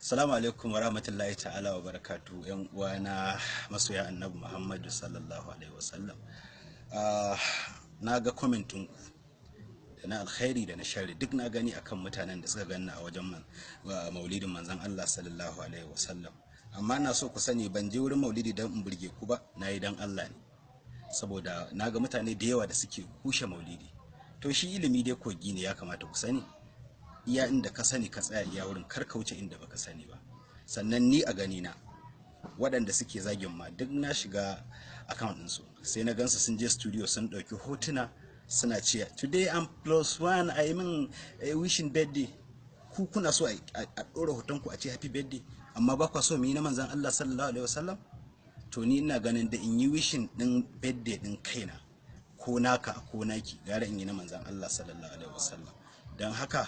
Assalamu alaikum wa rahmatullahi ta'ala wa barakatu yan uwana masoya annabi Muhammadu sallallahu alaihi wasallam. Na ga kwamentin ku da na alkhairi da na shari duk na gani akan mutanen da suka ganna a wajen maulidin manzon Allah sallallahu alaihi wasallam. Amma na so ku sani ban je wurin maulidi don in burge ku ba, na yi don Allah ne, saboda na ga mutane da yawa da suke kushe maulidi. To shi ilimi dai kogi ne, ya kamata ku sani iya inda ka sani ka tsaya iya wurin, kar ka wuce inda baka sani ba. Sannan ni a gani na waɗanda suke zagin ma duk na shiga account ɗinsu sai na gansu sun je studio sun ɗauki hotuna suna cewa today I'm +1, I mean wishing birthday. Ku kuna so a ɗora hoton ku a ce happy birthday, amma ba kwa so mu yi na manzon Allah sallallahu alaihi wasallam. To ni ina ganin da in yi wishing ɗin birthday ɗin kaina ko naka ko naki gara in yi na manzon Allah sallallahu alaihi wasallam. Don haka